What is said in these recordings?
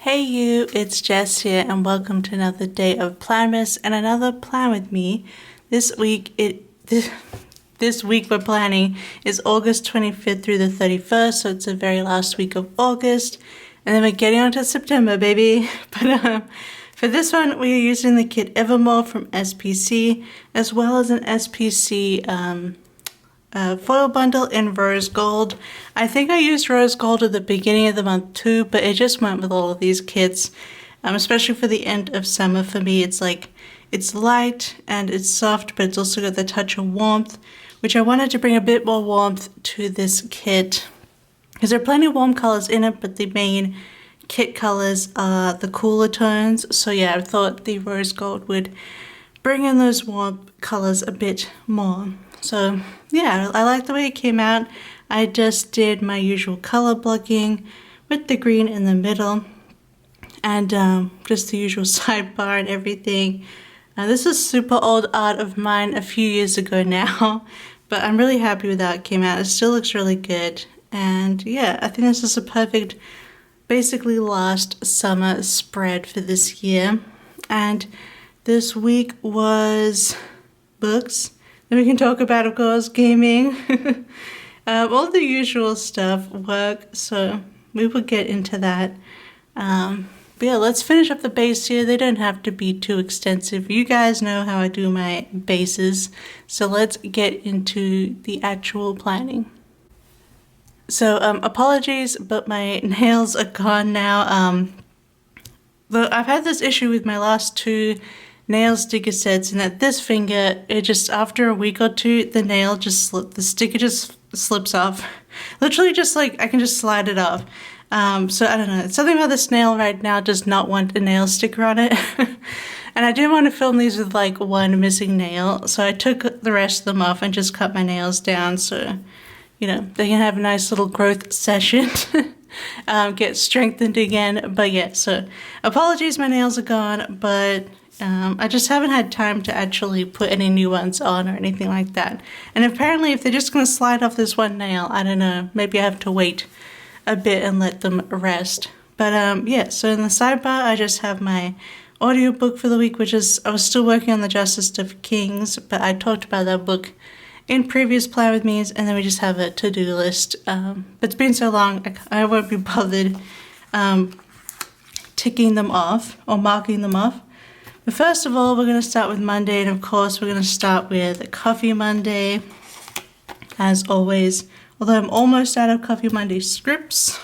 Hey you, it's Jess here and welcome to another day of Planmas and another plan with me. This week we're planning is August 25th through the 31st, so it's the very last week of August. And then we're getting on to September, baby. But for this one, we are using the kit Evermore from SPC, as well as an SPC foil bundle in rose gold. I think I used rose gold at the beginning of the month too, but it just went with all of these kits, especially for the end of summer. For me, it's like, it's light and it's soft, but it's also got the touch of warmth, which I wanted to bring a bit more warmth to this kit because there are plenty of warm colors in it, but the main kit colors are the cooler tones. So yeah, I thought the rose gold would bring in those warm colors a bit more. So yeah, I like the way it came out. I just did my usual color blocking with the green in the middle and just the usual sidebar and everything. This is super old art of mine a few years ago now, but I'm really happy with how it came out. It still looks really good. And yeah, I think this is a perfect, basically last summer spread for this year. And this week was books. Then we can talk about, of course, gaming, all the usual stuff, work, so we will get into that. But yeah, let's finish up the base here. They don't have to be too extensive. You guys know how I do my bases, so let's get into the actual planning. So apologies, but my nails are gone now. I've had this issue with my last two nail sticker sets, and at this finger, it just, after a week or two, the sticker just slips off. Literally just like, I can just slide it off. So I don't know, something about this nail right now does not want a nail sticker on it. And I didn't want to film these with like one missing nail, so I took the rest of them off and just cut my nails down so, you know, they can have a nice little growth session. Get strengthened again. But yeah, so apologies, my nails are gone, but I just haven't had time to actually put any new ones on or anything like that. And apparently if they're just going to slide off this one nail, I don't know, maybe I have to wait a bit and let them rest. But yeah, so in the sidebar I just have my audiobook for the week, which is, I was still working on the Justice of Kings, but I talked about that book in previous Plan With Me's, and then we just have a to-do list. But it's been so long, I won't be bothered ticking them off or marking them off. But first of all, we're going to start with Monday, and of course we're going to start with Coffee Monday, as always, although I'm almost out of Coffee Monday scripts,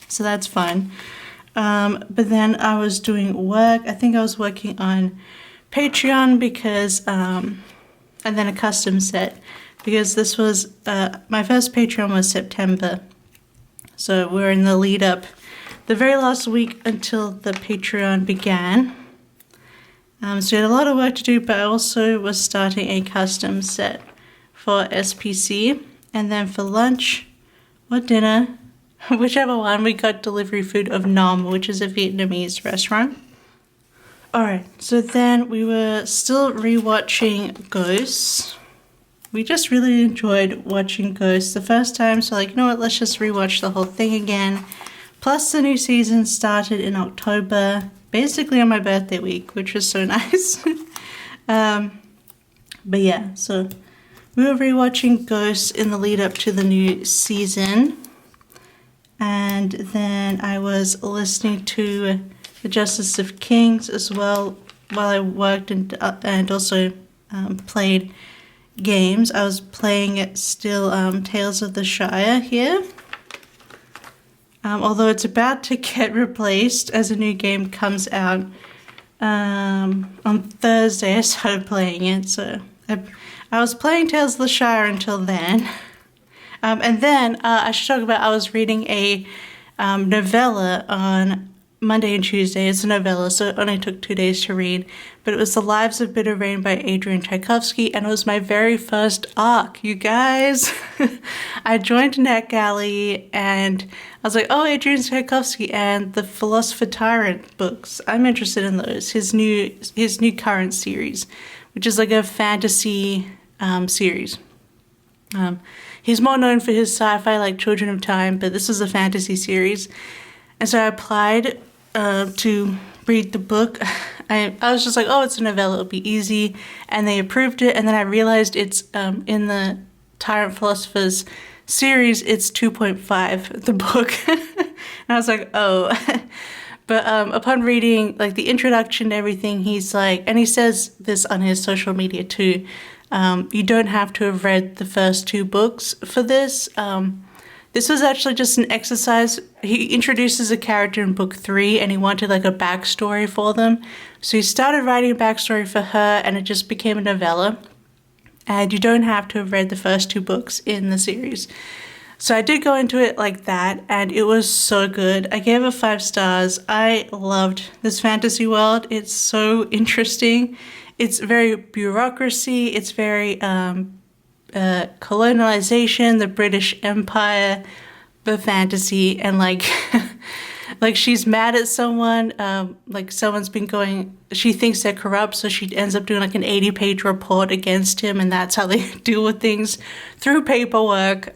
so that's fun. But then I was doing work. I think I was working on Patreon because, and then a custom set, because this was, my first Patreon was September, so we're in the lead up, the very last week until the Patreon began. So we had a lot of work to do, but I also was starting a custom set for SPC. And then for lunch or dinner, whichever one, we got delivery food of Nom, which is a Vietnamese restaurant. Alright, so then we were still rewatching Ghosts. We just really enjoyed watching Ghosts the first time, so like, you know what, let's just rewatch the whole thing again. Plus the new season started in October, basically on my birthday week, which was so nice. But yeah, so we were rewatching Ghosts in the lead up to the new season. And then I was listening to the Justice of Kings as well while I worked and also played games. I was playing still Tales of the Shire here. Although it's about to get replaced as a new game comes out on Thursday. I started playing it, so I was playing Tales of the Shire until then. And then I should talk about, I was reading a novella on Monday and Tuesday. It's a novella, so it only took 2 days to read. But it was The Lives of Bitter Rain by Adrian Tchaikovsky, and it was my very first ARC, you guys. I joined NetGalley, and I was like, oh, Adrian Tchaikovsky and the Philosopher Tyrant books. I'm interested in those. His new current series, which is like a fantasy series. He's more known for his sci-fi like Children of Time, but this is a fantasy series. And so I applied to read the book. I was just like, oh, it's a novella, it'll be easy, and they approved it, and then I realized it's in the Tyrant Philosophers series, it's 2.5, the book. And I was like, oh. But upon reading like the introduction and everything, he's like, and he says this on his social media too, you don't have to have read the first 2 books for this. This was actually just an exercise. He introduces a character in book 3 and he wanted like a backstory for them. So he started writing a backstory for her and it just became a novella. And you don't have to have read the first 2 books in the series. So I did go into it like that and it was so good. I gave it 5 stars. I loved this fantasy world. It's so interesting. It's very bureaucracy. It's very colonialization, the British Empire, the fantasy, and like like she's mad at someone, like someone's been going, she thinks they're corrupt, so she ends up doing like an 80-page report against him, and that's how they deal with things, through paperwork.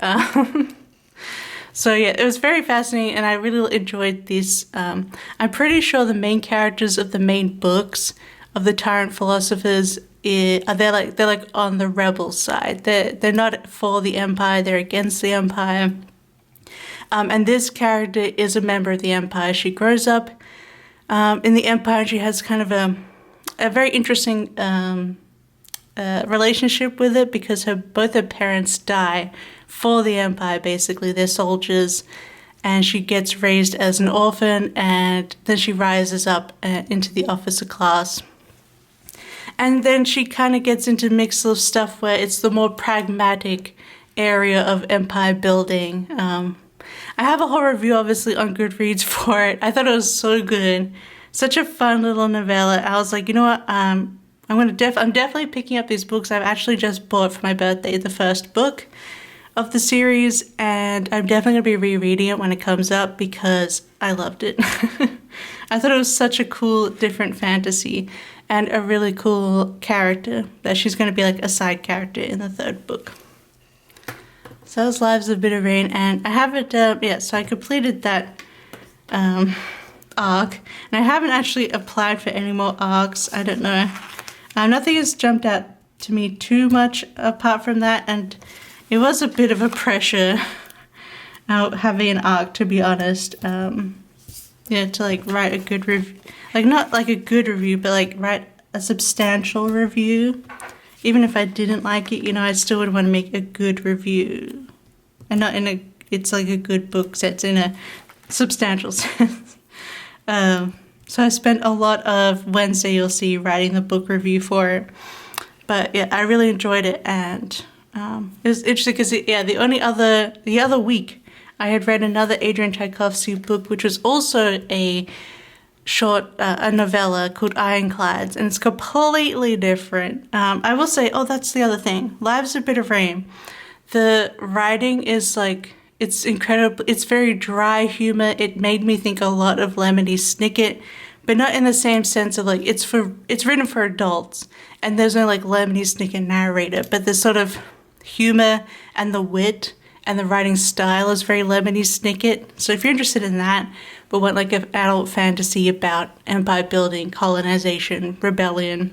So yeah, it was very fascinating and I really enjoyed this. I'm pretty sure the main characters of the main books of the Tyrant Philosophers, they're like on the rebel side. They're not for the Empire, they're against the Empire. And this character is a member of the Empire. She grows up in the Empire and she has kind of a very interesting relationship with it because both her parents die for the Empire, basically. They're soldiers. And she gets raised as an orphan and then she rises up into the officer class. And then she kind of gets into mix of stuff where it's the more pragmatic area of empire building. I have a whole review, obviously, on Goodreads for it. I thought it was so good. Such a fun little novella. I was like, you know what? I'm definitely picking up these books. I've actually just bought for my birthday the first book of the series, and I'm definitely going to be rereading it when it comes up because I loved it. I thought it was such a cool, different fantasy and a really cool character that she's going to be like a side character in the 3rd book. So that was Lives of Bitter Rain, and I haven't, so I completed that arc, and I haven't actually applied for any more arcs. I don't know. Nothing has jumped out to me too much apart from that, and it was a bit of a pressure having an arc, to be honest. To like write a good review, like not like a good review, but like write a substantial review. Even if I didn't like it, I still would want to make a good review, and not it's like a good book sense, in a substantial sense. So I spent a lot of Wednesday, you'll see, writing the book review for it. But yeah, I really enjoyed it, and it was interesting because the other week I had read another Adrian Tchaikovsky book, which was also a short a novella called Ironclads, and it's completely different. I will say, that's the other thing. Lives of Bitter Rain. The writing is like, it's incredible. It's very dry humor. It made me think a lot of Lemony Snicket, but not in the same sense of like, it's written for adults, and there's no like Lemony Snicket narrator, but the sort of humor and the wit and the writing style is very Lemony Snicket. So if you're interested in that, but want like an adult fantasy about empire building, colonization, rebellion,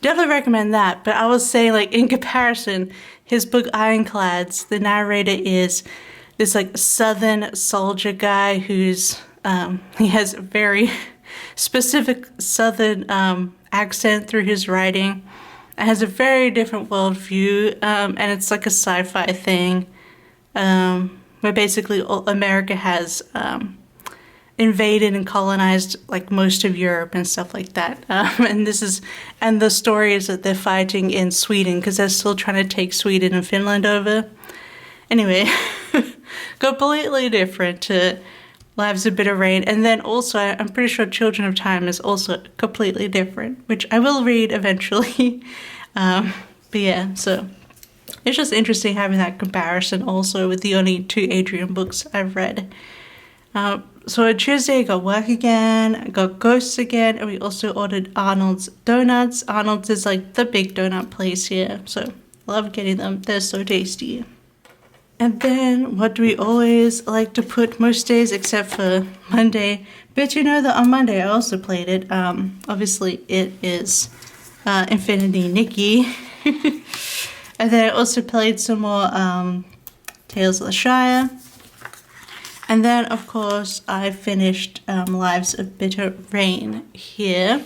definitely recommend that. But I will say, like, in comparison, his book Ironclads, the narrator is this like southern soldier guy who's he has a very specific southern accent through his writing. It has a very different worldview, and it's like a sci-fi thing, where basically America has invaded and colonized like most of Europe and stuff like that. And the story is that they're fighting in Sweden because they're still trying to take Sweden and Finland over. Anyway, completely different to Lives of Bitter Rain. And then also, I'm pretty sure Children of Time is also completely different, which I will read eventually. But yeah, so it's just interesting having that comparison also with the only 2 Adrian books I've read. So on Tuesday I got work again, I got Ghosts again, and we also ordered Arnold's Donuts. Arnold's is like the big donut place here, so love getting them. They're so tasty. And then what do we always like to put most days except for Monday? But you know that on Monday I also played it. Obviously it is Infinity Nikki. And then I also played some more Tales of the Shire. And then of course I finished Lives of Bitter Rain here.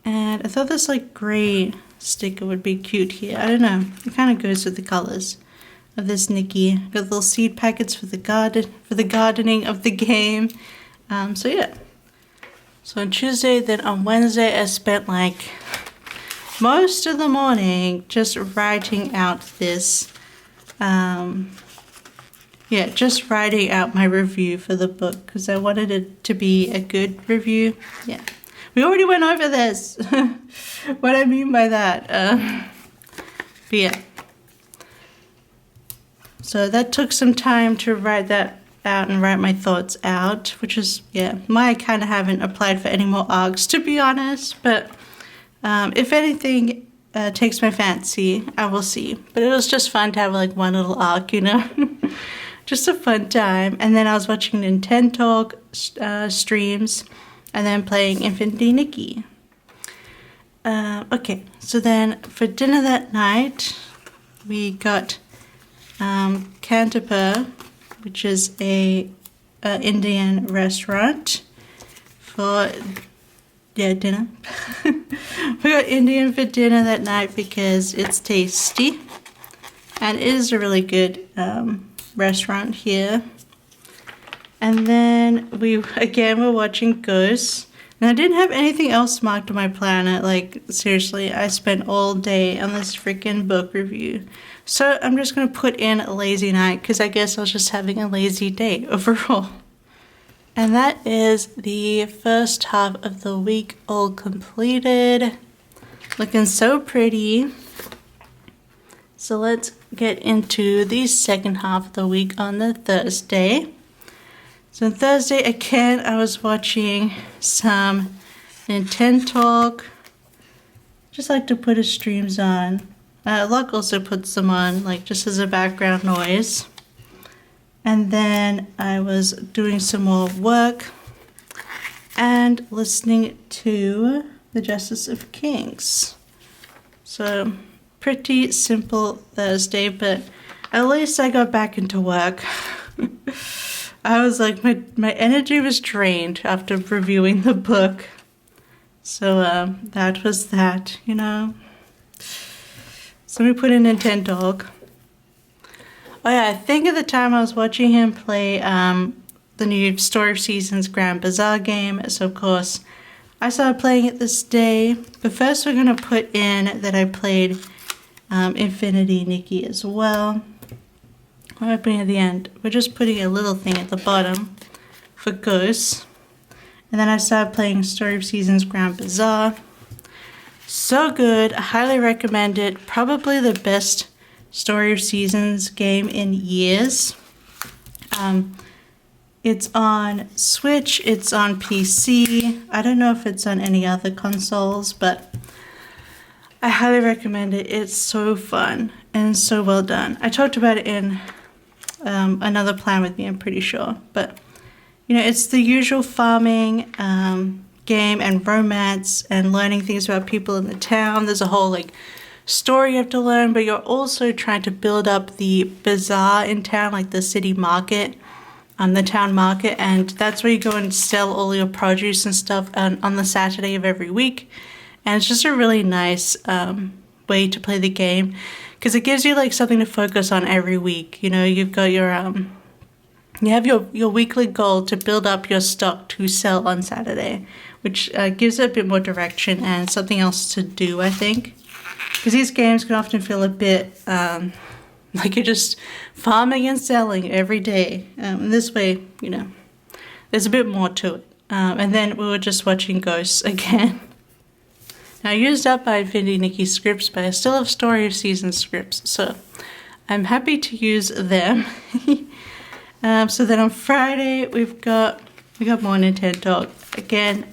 And I thought this like gray sticker would be cute here. I don't know. It kind of goes with the colors of this Nikki. Got little seed packets for the gardening of the game. So yeah. So on Tuesday, then on Wednesday, I spent like most of the morning just writing out this. Just writing out my review for the book because I wanted it to be a good review. Yeah. We already went over this. What I mean by that. But yeah. So that took some time to write that out and write my thoughts out, which is, yeah, why I kind of haven't applied for any more arcs, to be honest. But if anything takes my fancy, I will see. But it was just fun to have like one little arc, you know. Just a fun time. And then I was watching Nintendo streams. And then playing Infinity Nikki. Okay, so then for dinner that night, we got Canterbury, which is a Indian restaurant for dinner. We got Indian for dinner that night because it's tasty, and it is a really good restaurant here. And then we were watching Ghosts. And I didn't have anything else marked on my planner. Like, seriously, I spent all day on this freaking book review. So I'm just going to put in a lazy night because I guess I was just having a lazy day overall. And that is the first half of the week all completed. Looking so pretty. So let's get into the second half of the week on the Thursday. So on Thursday, again, I was watching some Nintendo Talk. Just like to put his streams on. Luck also puts them on, like just as a background noise. And then I was doing some more work and listening to The Justice of Kings. So pretty simple Thursday, but at least I got back into work. I was like, my energy was drained after reviewing the book. So that was that, you know. So we put in Nintendo. Oh yeah, I think at the time I was watching him play the new Story of Seasons Grand Bazaar game. So of course, I started playing it this day. But first we're going to put in that I played Infinity Nikki as well. What am I putting at the end? We're just putting a little thing at the bottom for Ghosts. And then I started playing Story of Seasons Grand Bazaar. So good. I highly recommend it. Probably the best Story of Seasons game in years. It's on Switch. It's on PC. I don't know if it's on any other consoles, but I highly recommend it. It's so fun and so well done. I talked about it in another plan with me, I'm pretty sure. But, you know, it's the usual farming game and romance and learning things about people in the town. There's a whole, like, story you have to learn, but you're also trying to build up the bazaar in town, like the city market, the town market. And that's where you go and sell all your produce and stuff on the Saturday of every week. And it's just a really nice way to play the game. Because it gives you like something to focus on every week. You know, you've got your you have your weekly goal to build up your stock to sell on Saturday, which gives it a bit more direction and something else to do, I think. Because these games can often feel a bit like you're just farming and selling every day. And this way, you know, there's a bit more to it. And then we were just watching Ghosts again. Now, I used up my Infinity Nikki scripts, but I still have Story of Seasons scripts, so I'm happy to use them. So then on Friday, we got more Nintendo. Again,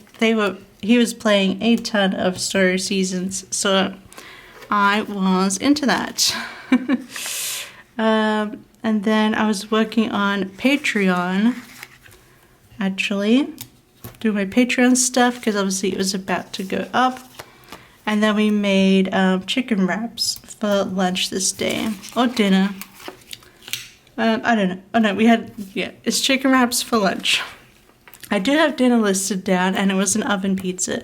he was playing a ton of Story of Seasons, so I was into that. And then I was working on Patreon, actually, doing my Patreon stuff because obviously it was about to go up. And then we made chicken wraps for lunch this day, or dinner. I don't know. Oh no, we had, yeah, it's chicken wraps for lunch. I do have dinner listed down, and it was an oven pizza.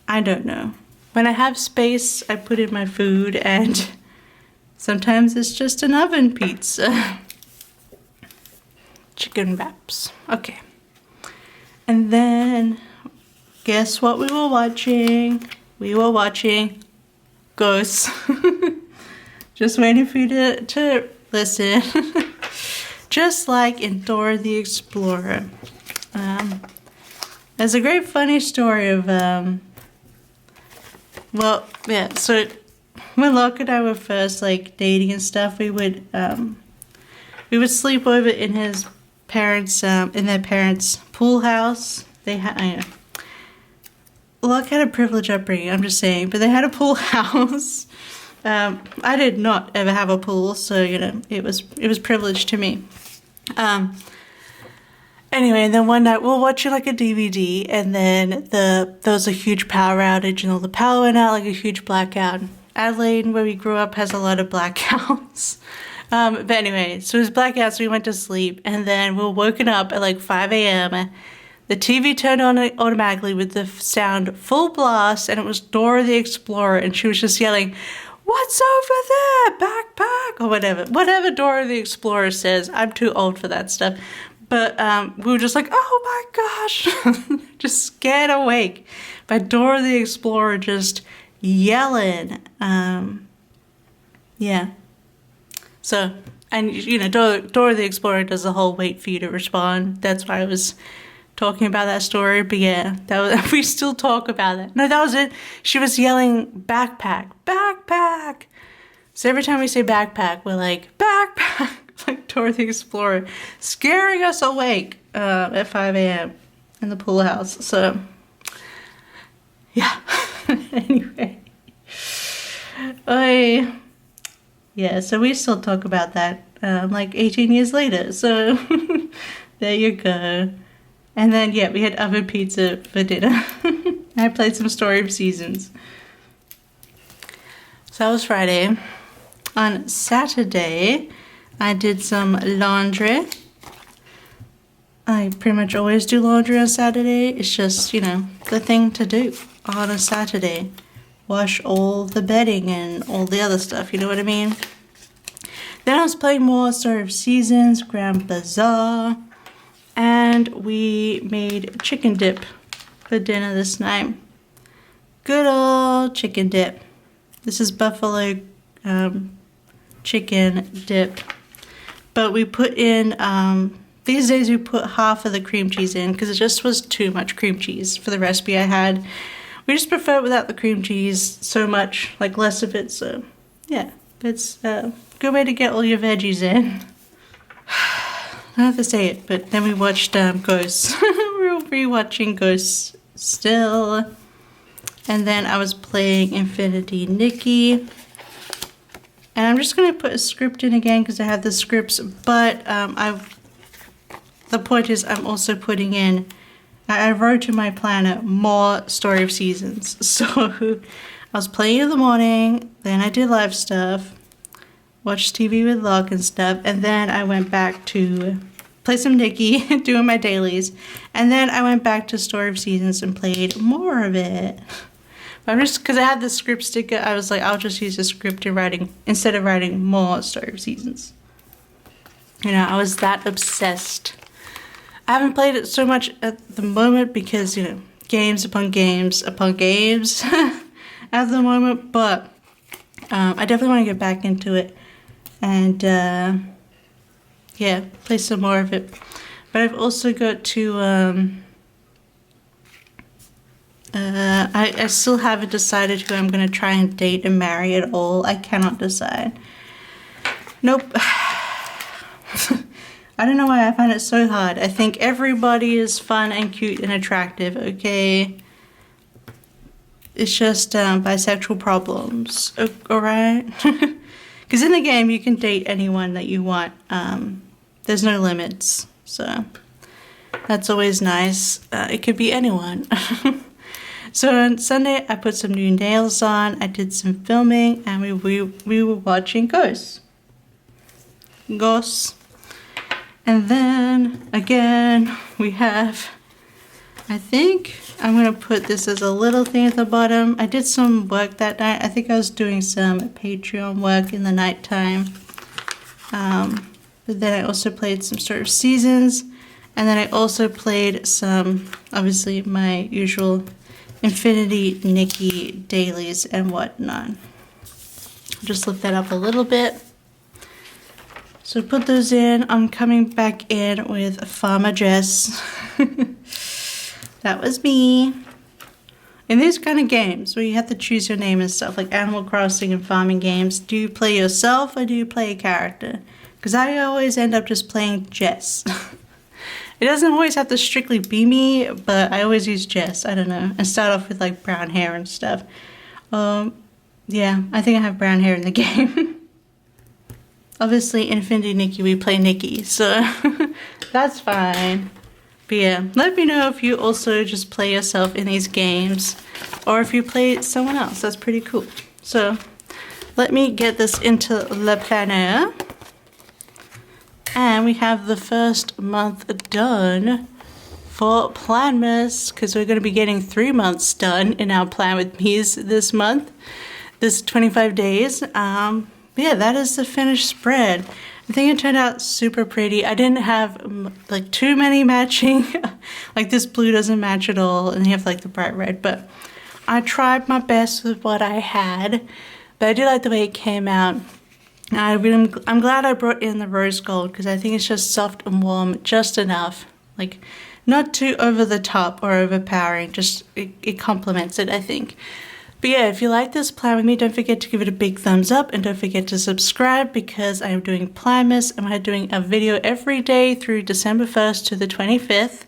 I don't know. When I have space, I put in my food, and sometimes it's just an oven pizza. Chicken wraps. Okay. And then, guess what we were watching? We were watching Ghosts. Just waiting for you to listen. Just like in Dora the Explorer. There's a great funny story of, well, yeah, so when Locke and I were first like dating and stuff, we would sleep over in his parents, in their parents' pool house. They had, Locke had a privileged upbringing, I'm just saying, but they had a pool house. I did not ever have a pool, so, you know, it was privileged to me. Anyway, and then one night we were watching like a DVD, and then there was a huge power outage, and all the power went out, like a huge blackout. Adelaide, where we grew up, has a lot of blackouts. But anyway, so it was blackout, so we went to sleep, and then we were woken up at like 5 a.m. The TV turned on automatically with the sound full blast, and it was Dora the Explorer, and she was just yelling, "What's over there? Backpack!" or whatever Dora the Explorer says. I'm too old for that stuff. But we were just like, oh my gosh, just scared awake by Dora the Explorer just yelling. Yeah. So, and you know, Dora the Explorer does the whole wait for you to respond. That's why I was talking about that story. But yeah, we still talk about it. No, that was it. She was yelling backpack, backpack. So every time we say backpack, we're like, backpack, like Dora the Explorer, scaring us awake at 5 a.m. in the pool house. So, yeah. Anyway. Yeah, so we still talk about that like 18 years later. So, there you go. And then, yeah, we had oven pizza for dinner. I played some Story of Seasons. So that was Friday. On Saturday, I did some laundry. I pretty much always do laundry on Saturday. It's just, you know, the thing to do on a Saturday. Wash all the bedding and all the other stuff, you know what I mean? Then I was playing more Story of Seasons, Grand Bazaar, and we made chicken dip for dinner this night. Good old chicken dip. This is buffalo chicken dip. But we put in, these days we put half of the cream cheese in because it just was too much cream cheese for the recipe I had. We just prefer it without the cream cheese so much, like less of it, so yeah. It's a good way to get all your veggies in. I don't have to say it, but then we watched Ghosts. We were rewatching Ghosts still. And then I was playing Infinity Nikki. And I'm just going to put a script in again because I have the scripts, but the point is I'm also putting in, I wrote in my planner more Story of Seasons. So I was playing in the morning, then I did live stuff, watched TV with Locke and stuff, and then I went back to play some Nikki, doing my dailies, and then I went back to Story of Seasons and played more of it. But I'm just, because I had the script sticker, I was like, I'll just use the script in writing, instead of writing more Story of Seasons. You know, I was that obsessed. I haven't played it so much at the moment because, you know, games upon games upon games at the moment, but I definitely want to get back into it and, yeah, play some more of it. But I've also got to, I still haven't decided who I'm going to try and date and marry at all. I cannot decide. Nope. I don't know why I find it so hard. I think everybody is fun and cute and attractive, okay? It's just bisexual problems, alright? Because in the game, you can date anyone that you want. There's no limits, so that's always nice. It could be anyone. So on Sunday, I put some new nails on. I did some filming, and we were watching Ghosts. And then, again, we have, I think I'm going to put this as a little thing at the bottom. I did some work that night. I think I was doing some Patreon work in the nighttime. But then I also played some Sort of Seasons. And then I also played some, obviously, my usual Infinity Nikki dailies and whatnot. I'll just lift that up a little bit. So put those in. I'm coming back in with Farmer Jess. That was me. In these kind of games where you have to choose your name and stuff, like Animal Crossing and farming games, do you play yourself or do you play a character? Because I always end up just playing Jess. It doesn't always have to strictly be me, but I always use Jess. I don't know. And start off with like brown hair and stuff. Yeah, I think I have brown hair in the game. Obviously, Infinity Nikki, we play Nikki, so that's fine. But yeah, let me know if you also just play yourself in these games, or if you play someone else. That's pretty cool. So let me get this into the planner. And we have the first month done for Planmas, because we're going to be getting 3 months done in our Plan With Me's this month, this 25 days. Yeah, that is the finished spread. I think it turned out super pretty. I didn't have like too many matching, like this blue doesn't match at all, and you have like the bright red, but I tried my best with what I had, but I do like the way it came out. I'm glad I brought in the rose gold because I think it's just soft and warm just enough, like not too over the top or overpowering, just it complements it, I think. But yeah, if you like this plan with me, don't forget to give it a big thumbs up and don't forget to subscribe because I'm doing Planmas and I'm doing a video every day through December 1st to the 25th.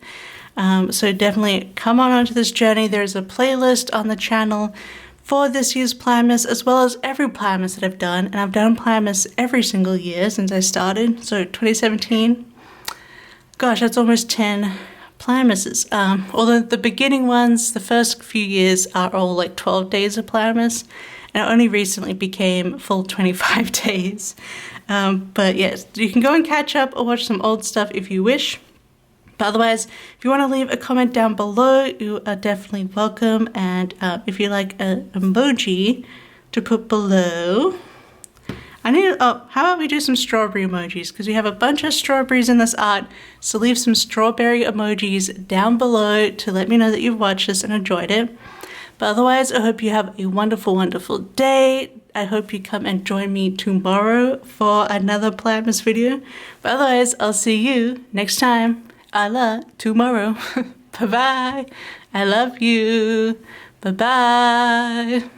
So definitely come on onto this journey. There's a playlist on the channel for this year's Planmas as well as every Planmas that I've done. And I've done Planmas every single year since I started. So 2017, gosh, that's almost 10 Planmases. Although the beginning ones, the first few years are all like 12 days of Planmas. And it only recently became full 25 days. But yes, you can go and catch up or watch some old stuff if you wish. But otherwise, if you want to leave a comment down below, you are definitely welcome. And if you like an emoji to put below, how about we do some strawberry emojis? Because we have a bunch of strawberries in this art. So leave some strawberry emojis down below to let me know that you've watched this and enjoyed it. But otherwise, I hope you have a wonderful, wonderful day. I hope you come and join me tomorrow for another Planmas video. But otherwise, I'll see you next time. I love tomorrow. Bye-bye. I love you. Bye-bye.